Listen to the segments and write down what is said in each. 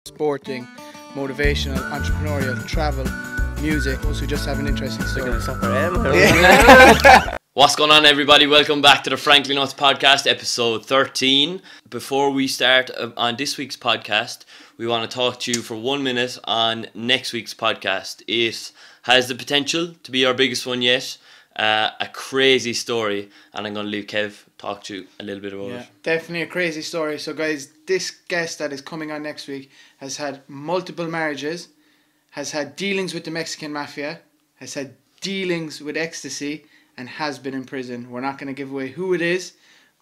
sporting, motivational, entrepreneurial, travel, music, those who just have an interesting story. What's going on, everybody? Welcome back to the Frankly Nuts podcast, episode 13. Before we start on this week's podcast, we want to talk to you for 1 minute on next week's podcast. It has the potential to be our biggest one yet. A crazy story, and I'm going to leave Kev talk to you a little bit about it. Definitely a crazy story. So guys, this guest that is coming on next week has had multiple marriages, has had dealings with the Mexican mafia, has had dealings with ecstasy, and has been in prison. We're not going to give away who it is,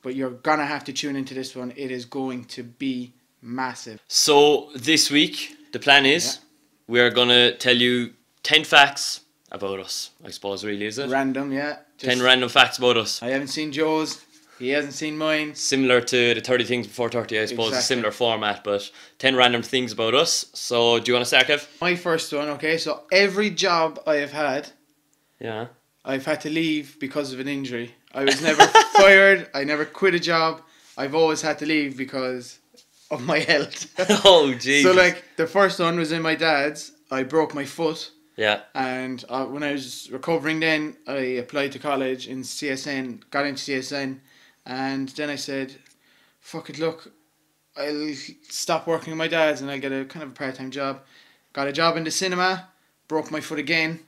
but you're going to have to tune into this one. It is going to be massive. So this week, the plan is we're going to tell you 10 facts about us, I suppose, really, is it? Random, yeah. 10 random facts about us. I haven't seen Joe's. He hasn't seen mine. Similar to the 30 things before 30, I suppose. A similar format, but 10 random things about us. So, do you want to start, Kev? My first one, okay. So, every job I have had, I've had to leave because of an injury. I was never fired. I never quit a job. I've always had to leave because of my health. Oh, jeez. So, like, the first one was in my dad's. I broke my foot. Yeah. And when I was recovering then, I applied to college in CSN, got into CSN, and then I said, fuck it, look, I'll stop working with my dad's and I'll get a kind of a part-time job. Got a job in the cinema, broke my foot again.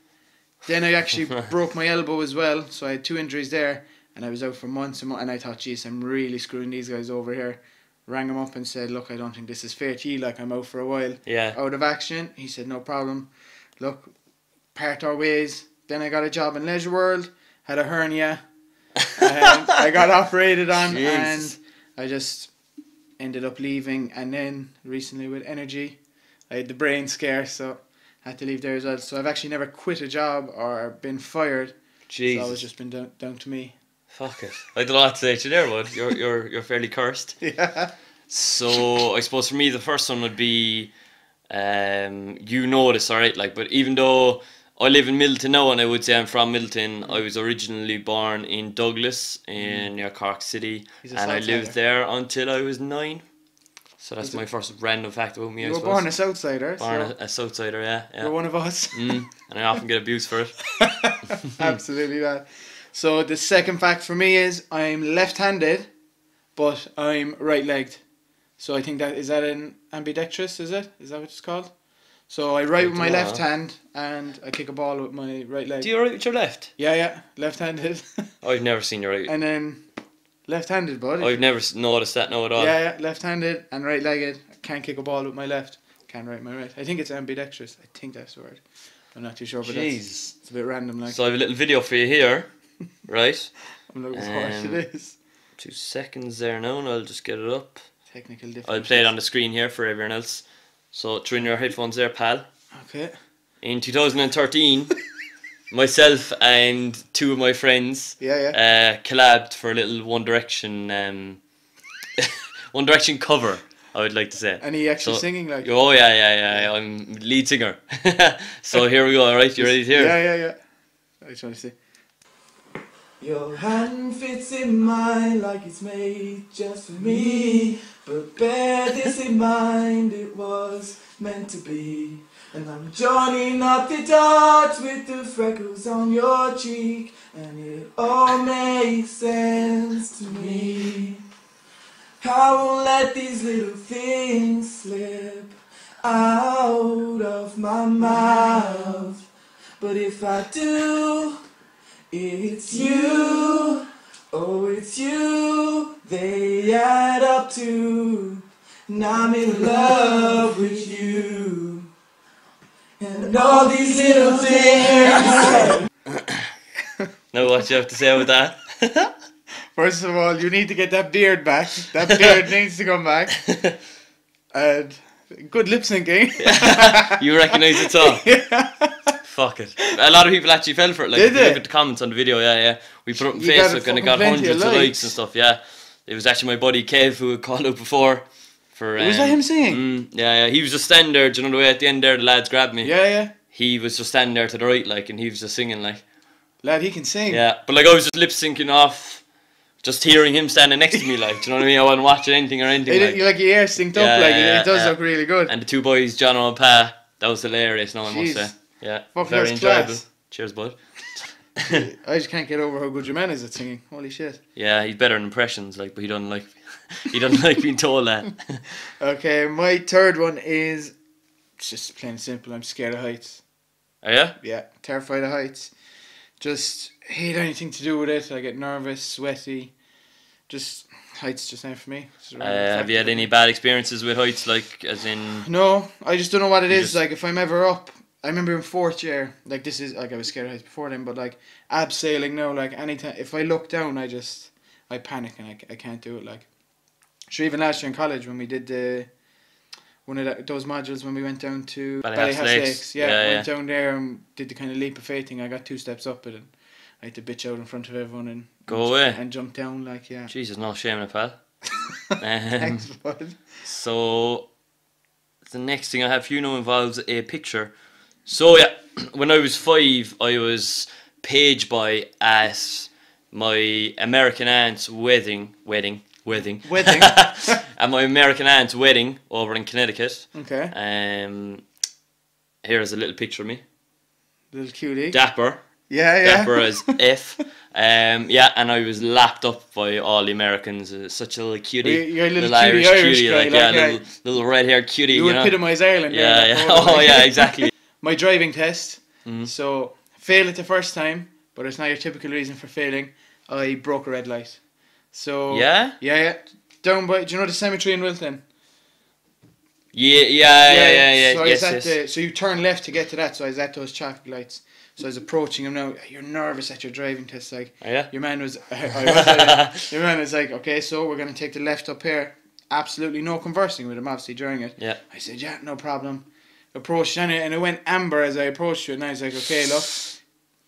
Then I actually broke my elbow as well, so I had 2 injuries there, and I was out for months and months, and I thought, geez, I'm really screwing these guys over here. Rang him up and said, look, I don't think this is fair to you, like, I'm out for a while. Yeah. Out of action. He said, no problem. Look, part our ways. Then I got a job in Leisure World, had a hernia, and I got operated on, and I just ended up leaving. And then recently with Energy, I had the brain scare, so I had to leave there as well. So I've actually never quit a job or been fired. Jeez. It's always just been down to me. Fuck it. I don't know what to say to you there, bud. You're fairly cursed. Yeah. So I suppose for me the first one would be, you know this, alright? Like, but even though I live in Middleton now, and I would say I'm from Middleton, I was originally born in Douglas, near Cork City, and I lived there until I was 9. So that's my first random fact about me, I suppose. You were born a Southsider. Born a Southsider, yeah. You're one of us. And I often get abused for it. Absolutely that. So the second fact for me is I'm left-handed, but I'm right-legged. So I think is that an ambidextrous, is it? Is that what it's called? So I write with my left hand and I kick a ball with my right leg. Do you write with your left? Yeah, left-handed. I've never seen you write. And then left-handed, bud. I've never noticed that now at all. Yeah, left-handed and right-legged. I can't kick a ball with my left. Can't write my right. I think it's ambidextrous. I think that's the word. I'm not too sure, but it's a bit random. Like. So I have a little video for you here, right? I'm looking for what it is. 2 seconds there now, and I'll just get it up. Technical difficulties. I'll play it on the screen here for everyone else. So throw in your headphones there, pal. Okay. In 2013, myself and 2 of my friends collabed for a little One Direction One Direction cover, I would like to say. And he actually singing like? Oh yeah. I'm lead singer. So here we go. All right, you ready to hear? Yeah. I just want to see. Your hand fits in mine like it's made just for me. But bear this in mind, it was meant to be. And I'm joining up the dots with the freckles on your cheek, and it all makes sense to me. I won't let these little things slip out of my mouth. But if I do, it's you, oh it's you, they add up to, and I'm in love with you, and all these little things. Now what do you have to say about that? First of all, you need to get that beard back. That beard needs to come back. And good lip syncing. You recognise it all? Yeah. Fuck it. A lot of people actually fell for it. Like, did they? Look at the comments on the video, yeah. We put it up on Facebook and it got hundreds of likes and stuff, yeah. It was actually my buddy Kev who had called out before. Was that him singing? Yeah. He was just standing there, do you know the way at the end there the lads grabbed me? Yeah. He was just standing there to the right, like, and he was just singing, like. Lad, he can sing. Yeah, but like I was just lip syncing off just hearing him standing next to me, like, do you know what I mean? I wasn't watching anything or anything. You like your hair synced up, like it does look really good. And the two boys, John and Pa, that was hilarious. No, I must say, yeah, very enjoyable. Class. Cheers, bud. I just can't get over how good your man is at singing. Holy shit. Yeah, he's better in impressions, like, but he doesn't like being told that. Okay, my third one is just plain and simple. I'm scared of heights. Oh yeah? Yeah, terrified of heights. Just hate anything to do with it. I get nervous, sweaty. Just heights just ain't for me. Have you had any bad experiences with heights, like, as in? No, I just don't know what it is. Like, if I'm ever up, I remember in 4th year, like, this is, like, I was scared of heights before then, but, like, abseiling now, like, anytime, if I look down, I panic and I can't do it, like. Sure, even last year in college when we did one of those modules when we went down to Ballyhouse Lakes. Yeah, went down there and did the kind of leap of faith thing. I got 2 steps up it and I had to bitch out in front of everyone and jump down, like, yeah. Jesus, no shame in it, pal. Thanks, bud. So, the next thing I have for you now involves a picture. So, yeah, when I was 5, I was page boy at my American aunt's wedding. At my American aunt's wedding over in Connecticut. Okay. Here's a little picture of me. Little cutie. Dapper. Yeah. Dapper as F. Yeah, and I was lapped up by all the Americans. Such a little cutie. You're a little Irish cutie, like, yeah, little red-haired cutie. You epitomise Ireland. Yeah. Oh, yeah, exactly. My driving test. So, fail it the first time, but it's not your typical reason for failing. I broke a red light. So yeah. Down by, do you know the cemetery in Wilton? Yeah. So so you turn left to get to that. So I was at those traffic lights. So I was approaching him now. You're nervous at your driving test, like. Oh, yeah. Your man was. Your man was like, okay, so we're gonna take the left up here. Absolutely no conversing with him, obviously during it. Yeah. I said, yeah, no problem. Approached and it went amber as I approached you, and I was like, okay, look,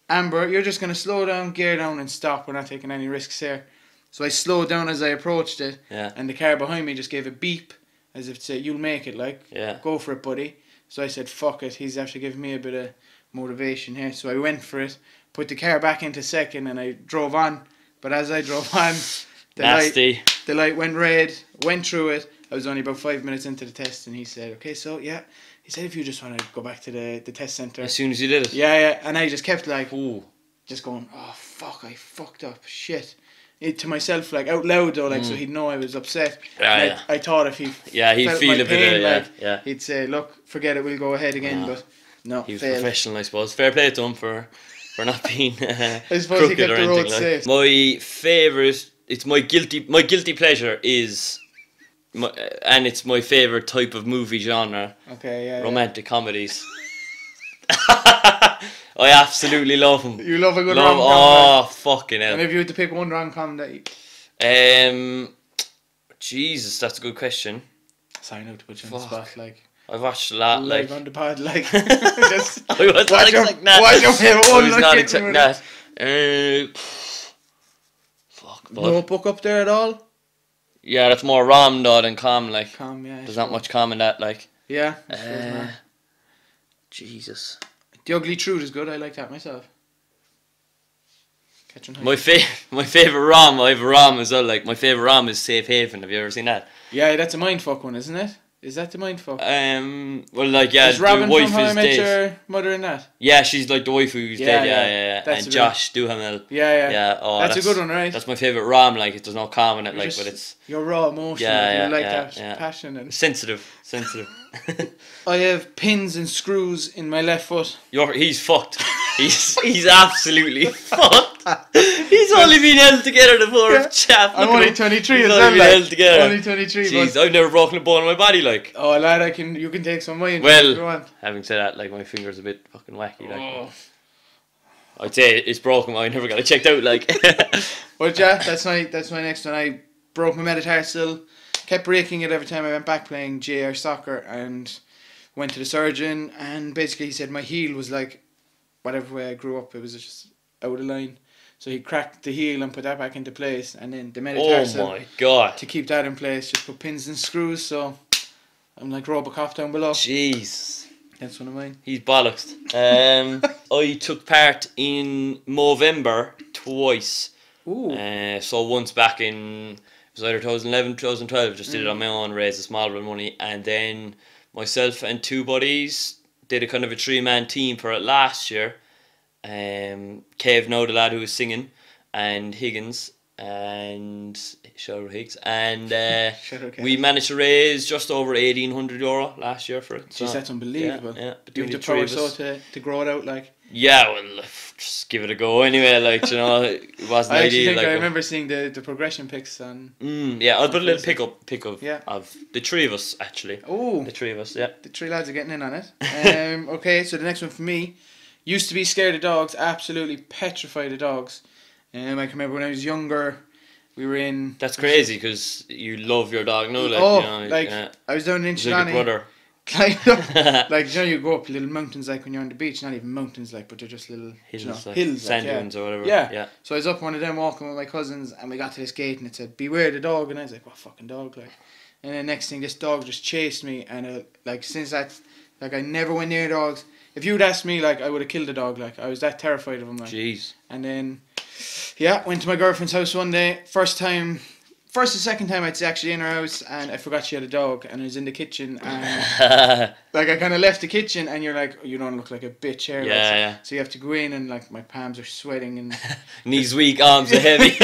amber, you're just gonna slow down, gear down, and stop. We're not taking any risks here. So I slowed down as I approached it, and the car behind me just gave a beep, as if to say, you'll make it, like, go for it, buddy. So I said, fuck it, he's actually giving me a bit of motivation here. So I went for it, put the car back into second, and I drove on. But as I drove on, the light went red, went through it. I was only about 5 minutes into the test, and he said, okay, so, yeah. He said, if you just want to go back to the test centre. As soon as you did it? Yeah, and I just kept, like, just going, oh, fuck, I fucked up, shit. To myself, like, out loud though, like, so he'd know I was upset. I thought if he he'd felt feel my a pain, bit like, he'd say, look, forget it, we'll go ahead again, but no, he was failed. professional, I suppose. Fair play to him for not being I suppose he kept the road safe. My favourite, it's my guilty pleasure is, and it's my favourite type of movie genre. Okay, romantic comedies. I absolutely love them. You love a good rom-com. Oh, fucking hell. And if you had to pick one rom-com that you... Jesus, that's a good question. Sorry, no to put you on the spot, like... I've watched a lot, like... on the pod, like... just I was not expecting that. Watch your favorite one, I was not expecting that. Fuck, bud. No book up there at all? Yeah, that's more rom though than com, like. Com, yeah. There's not much com in that, like. Yeah. Jesus. The Ugly Truth is good. I like that myself. My favorite rom. I have a rom as well. Like my favorite rom is Safe Haven. Have you ever seen that? Yeah, that's a mindfuck one, isn't it? Is that the mindfuck? Well, like, yeah, is Robin the wife from How is I Met dead. Your Mother in that? Yeah, she's like the wife who's dead. Yeah. And Josh Duhamel. Yeah. Oh, that's a good one, right? That's my favorite rom. Like, there's no com in it, like, but it's your raw emotion. Yeah, you like that passion and sensitive. I have pins and screws in my left foot. He's fucked. He's absolutely fucked. He's only been held together, the poor chap. I'm only 23 He's as only well. been held together. Only 23. Jeez, I've never broken a bone in my body, like. Oh, lad, you can take some of mine. Well, having said that, like, my finger's a bit fucking wacky, like. I'd say it's broken. I never got it checked out, like. But yeah, that's my next one. I broke my metatarsal, kept breaking it every time I went back playing JR soccer, and went to the surgeon, and basically he said my heel was like, whatever way I grew up, it was just out of line. So he cracked the heel and put that back into place, and then the metatarsal. Oh my god! To keep that in place, just put pins and screws. So I'm like Robocop down below. Jeez, that's one of mine. He's bollocks. I took part in Movember twice. Ooh. So once back in, it was either 2011, 2012, just did it on my own, raised a small bit of money, and then myself and two buddies did a kind of a 3-man team for it last year. Kev, now the lad who was singing, and Higgins, and Shadow Higgs, and we managed to raise just over €1,800 last year for it. Jeez, that's unbelievable. Yeah, You have the power so to grow it out, like. Yeah, well, just give it a go anyway. Like, you know, it wasn't I ideal. I remember seeing the progression pics on. Yeah, I'll put a little pick up Yeah. of the three of us actually. Oh, The three of us, yeah. the three lads are getting in on it. Okay, so the next one for me, used to be scared of dogs, absolutely petrified of dogs. I can remember when I was younger, we were in. That's crazy because you love your dog, no? Like, Oh, you know, like I was down in he's like Inchilani. your brother. Climbed up, like, you know, you go up little mountains like when you're on the beach, not even mountains like, but they're just little Hills, you know, like, hills, sand like, dunes or whatever. Yeah. Yeah. So I was up one of them walking with my cousins, and we got to this gate, and it said, "Beware the dog," and I was like, "What fucking dog?" Like, and then next thing, this dog just chased me, and like since that, like I never went near dogs. If you'd asked me, like I would have killed the dog. Like I was that terrified of him. Like. Jeez. And then, yeah, went to my girlfriend's house one day. First and second time I'd actually in her house, and I forgot she had a dog, and I was in the kitchen, and like I kind of left the kitchen, and you're like, you don't look like a bitch here. Yeah, like, yeah. So you have to go in, and like my palms are sweating, and Knees weak, arms are heavy.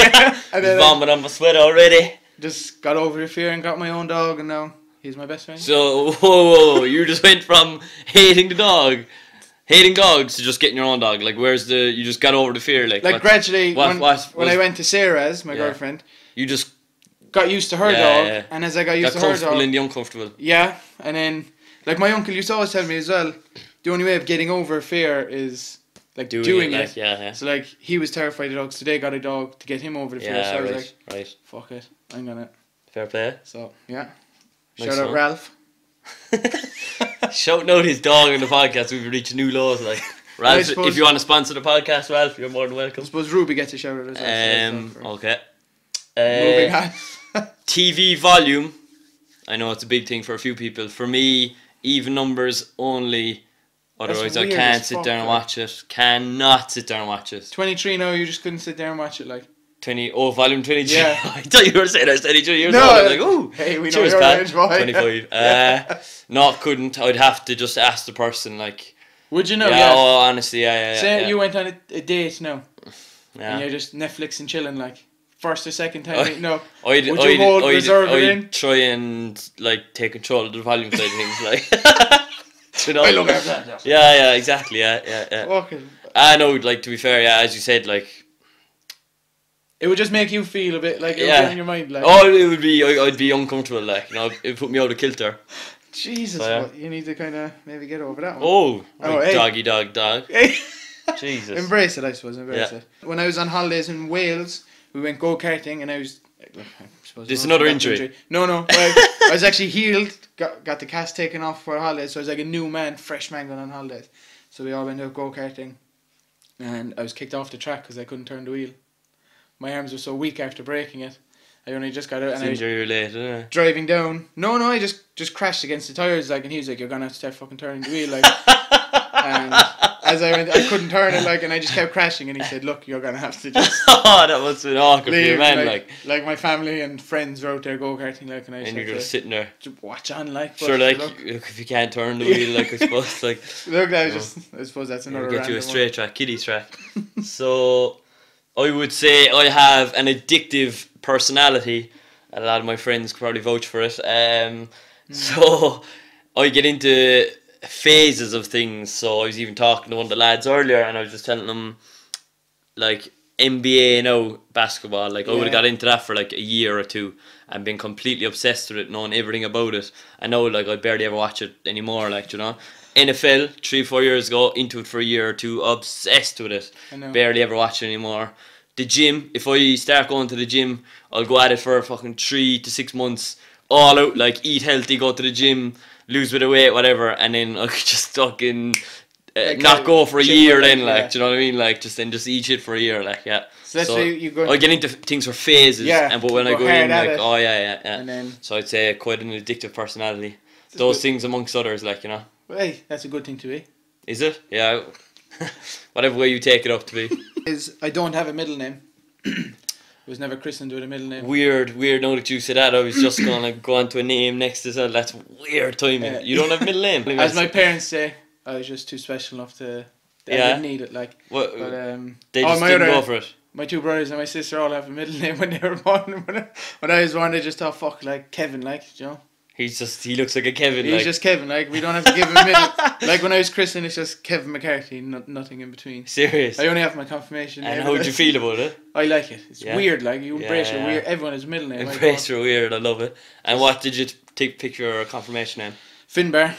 and then Vomit on my sweat already. just got over the fear and got my own dog, and now he's my best friend. So, whoa, you just went from hating dogs to just getting your own dog. Like, you just got over the fear. Like Gradually, when I was- went to Sarah's, my Yeah. girlfriend, you just got used to her Yeah, dog, yeah. and as I got used got to her comfortable dog, in the uncomfortable. yeah, and then like my uncle used to always tell me as well, the only way of getting over fear is like doing it. Like, yeah. So like he was terrified of dogs. Today got a dog to get him over the fear. Yeah, So I was right, like, right. fuck it, I'm gonna. Fair play. So yeah, Nice shout out one. Ralph. Shouting out his dog on the podcast, we've reached new lows. Like, Ralph, suppose- if you want to sponsor the podcast, Ralph, you're more than I welcome. suppose Ruby gets a shout out as well. So Okay. moving on. TV volume. I know it's a big thing for a few people. For me, even numbers only. Otherwise, I weird can't as sit fuck, down and like. watch it. Cannot sit down and watch it. 23 now. You just couldn't sit there and watch it like. Volume 23. Yeah. I thought you were saying I was 22 years No, old. I was like, ooh. hey, we know Cheers, your pal. age, boy. 25. No, couldn't. I'd have to just ask the person, like. Would you know? Yeah, Yeah. oh, honestly, yeah. Say yeah. you went on a date now, Yeah. and you're just Netflix and chilling like. First or second time meeting up. I'd try and like take control of the volume side of things, like. You know? I look after that. Yeah, exactly, yeah. Fucking. I know, like, to be fair, yeah, as you said, like. It would just make you feel a bit like it Yeah. would be in your mind, like. Oh, it would be. I'd be uncomfortable, like, you know, it would put me out of kilter. Jesus, So, yeah. what, you need to kind of maybe get over that one. Oh, like hey. doggy dog. Hey. Jesus. Embrace it, I suppose. Embrace Yeah. it. When I was on holidays in Wales, we went go karting, and I was. I suppose This is I was another back injury. No. I was actually healed. Got the cast taken off for holidays, so I was like a new man, fresh man going on holidays. So we all went out go karting, and I was kicked off the track because I couldn't turn the wheel. My arms were so weak after breaking it. I only just got out, It's and I was injury related, isn't it? driving down. No, I just crashed against the tires, like, and he was like, "You're gonna have to start fucking turning the wheel," like. And as I went, I couldn't turn it, like, and I just kept crashing. And he said, "Look, you're gonna have to just Oh, that must have been awkward for you, leave." man. Like my family and friends were out there go karting, like, and I just And you're had just sitting there. to watch on, like. Sure, but like, look, if you can't turn the wheel, like, I suppose, like. I suppose that's another. Get you a random straight track, kiddie track. So, I would say I have an addictive personality. A lot of my friends could probably vouch for it. So, I get into phases of things. So, I was even talking to one of the lads earlier, and I was just telling them, like, NBA now, basketball. Like, I would have got into that for like a year or two and been completely obsessed with it, knowing everything about it. I know, like, I barely ever watch it anymore, like, you know. NFL, 3-4 years ago, into it for a year or two, obsessed with it. I know. Barely ever watch it anymore. The gym, if I start going to the gym, I'll go at it for fucking 3 to 6 months, all out, like, eat healthy, go to the gym, lose a bit of weight, whatever, and then I could just fucking not go for a year then, like, do you know what I mean? Like, just eat shit for a year, like, yeah. So that's why you go. I get into things for phases, but when I go in, like, oh, yeah. And then, So I'd say quite an addictive personality. Those things amongst others, like, you know. well, hey, that's a good thing to be. Is it? Yeah. Whatever way you take it up to be. Is I don't have a middle name. was never christened with a middle name. Weird now that you said that. I was just going to go on to a name next as well. That's weird timing. You don't have a middle name? As my parents say, I was just too special enough to... I didn't need it, like. What? But, they just didn't go for it. My two brothers and my sister all have a middle name when they were born. When I was born, they just thought, fuck, like, Kevin, like, you know? He looks like a Kevin. He's just Kevin, like, we don't have to give him a middle. Like, when I was christened, it's just Kevin McCarthy, nothing in between. Serious? I only have my confirmation name. And how would you feel about it? I like it. It's weird, like, you embrace your weird. Everyone has a middle name. Embrace your weird, I love it. And what did you take picture or confirmation name? Finbar.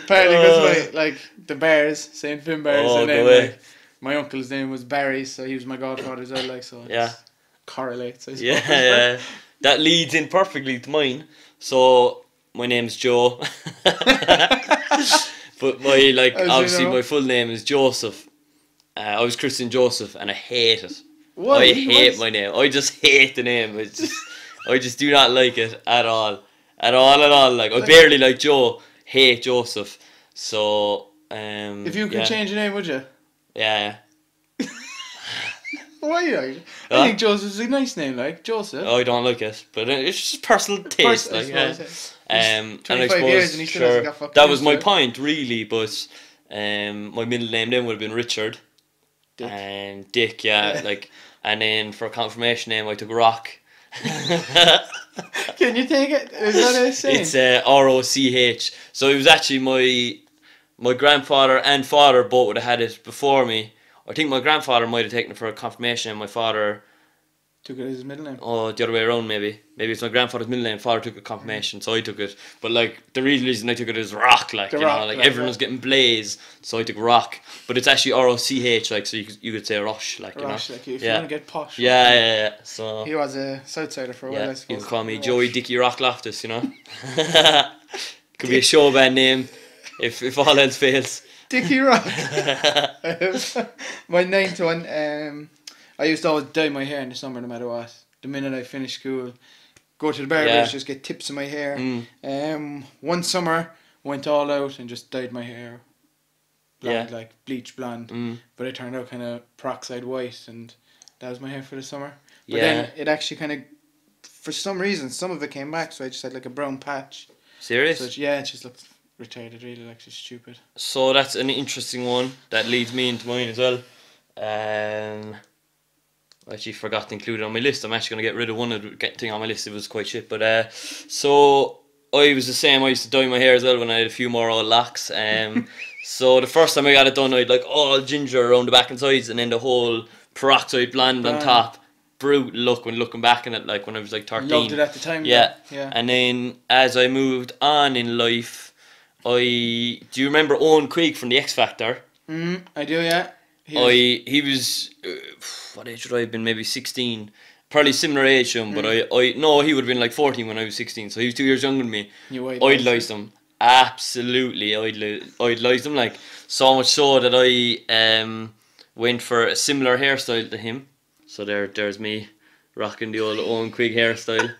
Apparently, because like the Bears, St. Finbar's, and then like, my uncle's name was Barry, so he was my godfather as well. Like, so it correlates. I suppose. Yeah. That leads in perfectly to mine. So my name's Joe, but my full name is Joseph. I was christened Joseph, and I hate it. What? I hate my name. I just hate the name. I just do not like it at all. Like, I barely like Joe. Hate Joseph. So if you could change your name, would you? Yeah. Why? I think Joseph's a nice name, like Joseph. I don't like it, but it's just personal taste. Like, and 25 I suppose, years and he still hasn't got fucking that was my point, really. But my middle name then would have been Richard. Dick. And Dick, like, and then for a confirmation name, I took Rock. Can you take it? Is that a saying? It's ROCH. So it was actually my grandfather and father both would have had it before me. I think my grandfather might have taken it for a confirmation and my father took it as his middle name. Oh, the other way around maybe. Maybe it's my grandfather's middle name, father took a confirmation, so I took it. But like the real reason I took it is Rock, like everyone was getting Blaze, so I took Rock. But it's actually ROCH, like, so you could say Rosh, like, you Rosh, know. like if you want to get posh. Yeah. So he was a Southsider for a while, I suppose. You can call me Joey Dickie Rock Loftus, you know. Could be a show band name if all else fails. Dickie Rock. My ninth one, I used to always dye my hair in the summer no matter what. The minute I finished school, go to the barber's, just get tips of my hair. One summer, went all out and just dyed my hair blonde, like bleach blonde. But it turned out kind of peroxide white, and that was my hair for the summer. But then it actually kind of, for some reason, some of it came back, so I just had like a brown patch. Serious? So it just looked retarded, really, like just stupid. So that's an interesting one. That leads me into mine as well. I actually forgot to include it on my list. I'm actually going to get rid of one thing on my list. It was quite shit. But so I was the same. I used to dye my hair as well when I had a few more old locks. So the first time I got it done, I had like all ginger around the back and sides, and then the whole peroxide blonde on top. Brutal look when looking back on it, like when I was like 13. Loved it at the time. Yeah. And then as I moved on in life, do you remember Owen Quigg from the X Factor? I do, yeah. He was what age would I have been? Maybe 16. Probably similar age to him, but no, he would have been like 14 when I was 16. So he was 2 years younger than me. You idolised him. Absolutely idolised him. Like, so much so that I went for a similar hairstyle to him. So there's me rocking the old Owen Quigg hairstyle.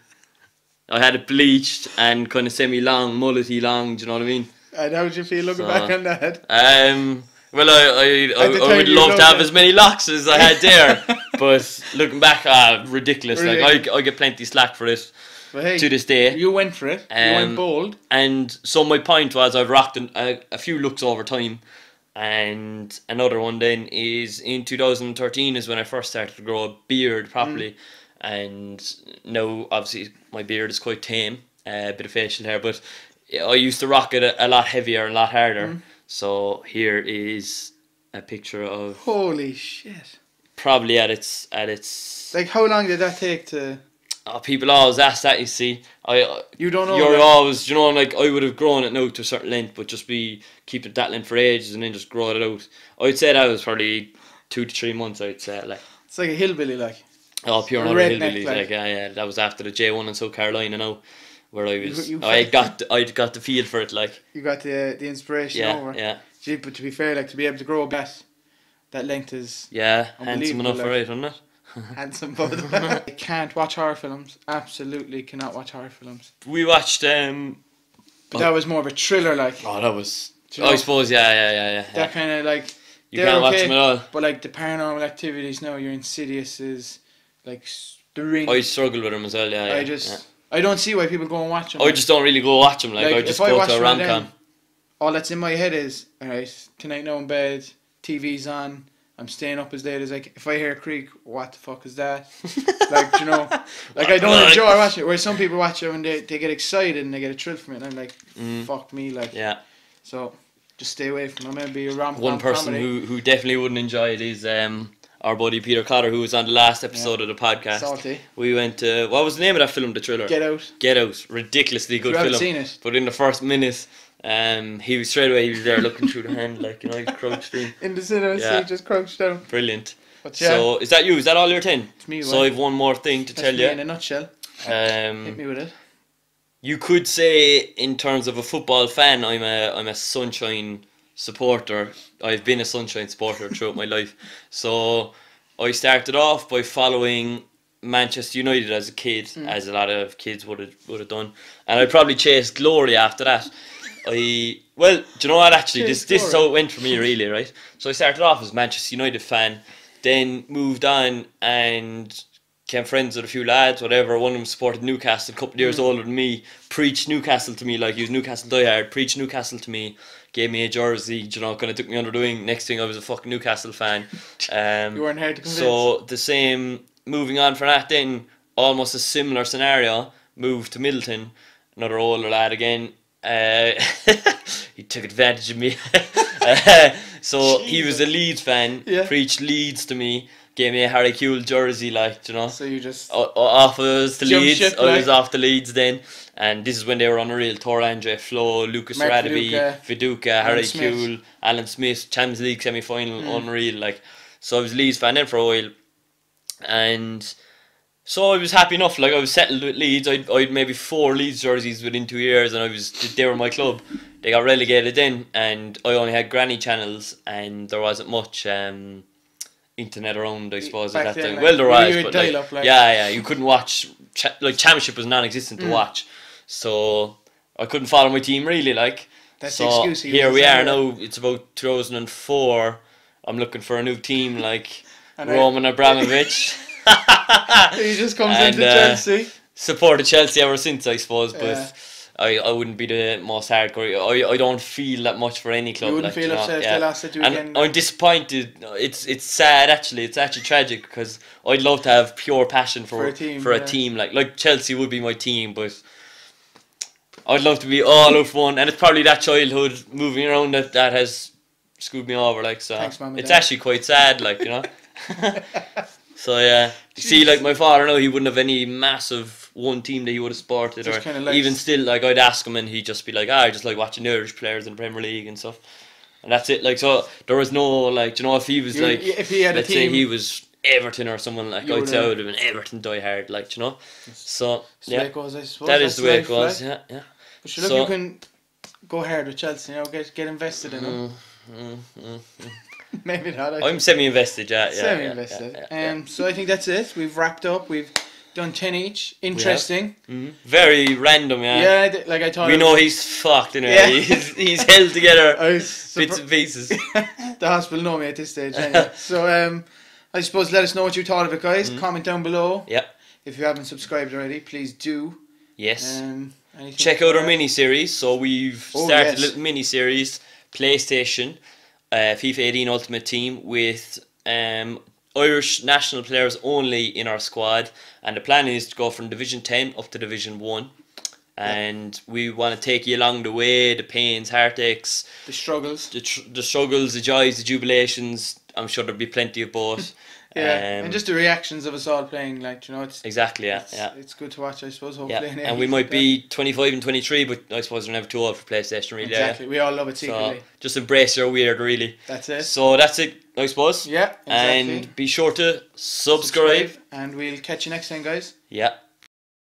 I had it bleached and kind of semi-long, mullety long. Do you know what I mean? And how did you feel looking back on that? Well, I would love to have as many locks as I had there, but looking back, ridiculous. Really? Like I get plenty slack for it to this day. You went for it. You went bold. And so my point was, I've rocked a few looks over time, and another one then is in 2013 is when I first started to grow a beard properly, and now obviously my beard is quite tame, a bit of facial hair, but I used to rock it a lot heavier and a lot harder. So here is a picture of. Holy shit! Probably at its. Like, how long did that take to? Oh, people always ask that. You see, You don't know. You're always, you know, like I would have grown it now to a certain length, but just keep it that length for ages and then just grow it out. I'd say that was probably 2 to 3 months. I'd say, like. It's like a hillbilly, like. Oh, pure hillbilly, like yeah. That was after the J1 in South Carolina now. Where I was, I got the feel for it, like. You got the inspiration over. Yeah. Gee, but to be fair, like, to be able to grow a that length is. Yeah, handsome enough for it, isn't it? Handsome, but I can't watch horror films. Absolutely cannot watch horror films. We watched. But that was more of a thriller, like. Oh, that was. I suppose, yeah. That kind of like. You can't watch them at all. But like the Paranormal Activities now, your Insidious is like The Ring. I struggle with them as well. Yeah, I don't see why people go and watch them. I just don't really go watch them. Like I just go to a rom-com. All that's in my head is, alright, tonight now in bed, TV's on, I'm staying up as late as like if I hear a creak, what the fuck is that? Like, you know, like I don't enjoy watching it. Whereas some people watch it and they get excited and they get a thrill from it. And I'm like, fuck me, like. Yeah. So just stay away from it. Maybe a rom-com. One person who definitely wouldn't enjoy it is our buddy Peter Cotter, who was on the last episode of the podcast. Salty. We went to, what was the name of that film, the thriller? Get Out. Get Out. Ridiculously good film. I haven't seen it. But in the first minute, he was there looking through the hand, like, you know, he crouched in the cinema, so he just crouched down. Brilliant. But so is that you? Is that all your 10? It's me. So I have one more thing to tell you. In a nutshell. Hit me with it. You could say, in terms of a football fan, I'm a Sunshine supporter. I've been a Sunshine supporter throughout my life. So I started off by following Manchester United as a kid, as a lot of kids would have done, and I probably chased glory after that. Do you know what? Actually, this is how it went for me, really, right? So I started off as a Manchester United fan, then moved on and became friends with a few lads, whatever. One of them supported Newcastle, a couple of years older than me, preached Newcastle to me, like he was Newcastle diehard, preached Newcastle to me, gave me a jersey, you know, kind of took me under the wing. Next thing I was a fucking Newcastle fan. You weren't hard to convince. So the same, moving on from that then, almost a similar scenario, moved to Middleton, another older lad again. He took advantage of me. So he was a Leeds fan, preached Leeds to me, gave me a Harry Kewell jersey, like, you know. So you just off us to Leeds. Ship, I was off to Leeds then, and this is when they were unreal. Tor Andre, Flo, Lucas Radaby, Viduka, Harry Kewell, Alan Smith, Champions League semi-final, unreal. Like, so I was a Leeds fan then for a while, and so I was happy enough. Like, I was settled with Leeds. I'd maybe 4 Leeds jerseys within 2 years, and they were my club. They got relegated then, and I only had granny channels, and there wasn't much internet around, I suppose, at that time. Well, there was, but you couldn't watch. Championship was non-existent to watch, so I couldn't follow my team really. Like, that's so the excuse. Here we are now. It's about 2004. I'm looking for a new team, like Roman Abramovich. He just comes into Chelsea. Supported Chelsea ever since, I suppose, but I wouldn't be the most hardcore. I don't feel that much for any club. You wouldn't feel upset if they lost it and again. I'm disappointed. It's sad actually. It's actually tragic because I'd love to have pure passion for a team like Chelsea would be my team, but I'd love to be all out for one. And it's probably that childhood moving around that has screwed me over. Like, so thanks, Mum, it's actually quite sad. Like, you know. So yeah, see, like my father now, he wouldn't have any massive one team that he would have supported, or even still, like I'd ask him and he'd just be like, I just like watching the Irish players in the Premier League and stuff, and that's it. Like, so there was no, like, you know, if he was if he had let's say he was Everton or someone, like I'd say I would have been Everton diehard, like, you know. So yeah, that is the way it goes. Yeah. But sure, look, you can go hard with Chelsea, you know, get invested in them. Maybe not. I'm semi-invested, Semi-invested. So I think that's it. We've wrapped up. We've done 10 each. Interesting. Very random, Yeah, like I thought. We know he's fucked, anyway. He's held together bits and pieces. The hospital know me at this stage, anyway. So I suppose let us know what you thought of it, guys. Comment down below. Yeah. If you haven't subscribed already, please do. Yes. Check out our mini-series. So we've started a little mini-series, PlayStation, FIFA 18 Ultimate Team, with Irish national players only in our squad, and the plan is to go from Division 10 up to Division 1, and we want to take you along the way, the pains, heartaches, the struggles, the struggles, the joys, the jubilations. I'm sure there'll be plenty of both. And just the reactions of us all playing, like, you know, it's exactly it's good to watch, I suppose. Hopefully, and we might be 25 and 23, but I suppose we're never too old for PlayStation, really. Exactly, we all love it secretly. So just embrace your weird, really. That's it. So that's it, I suppose. Yeah, exactly. And be sure to subscribe, and we'll catch you next time, guys. Yeah.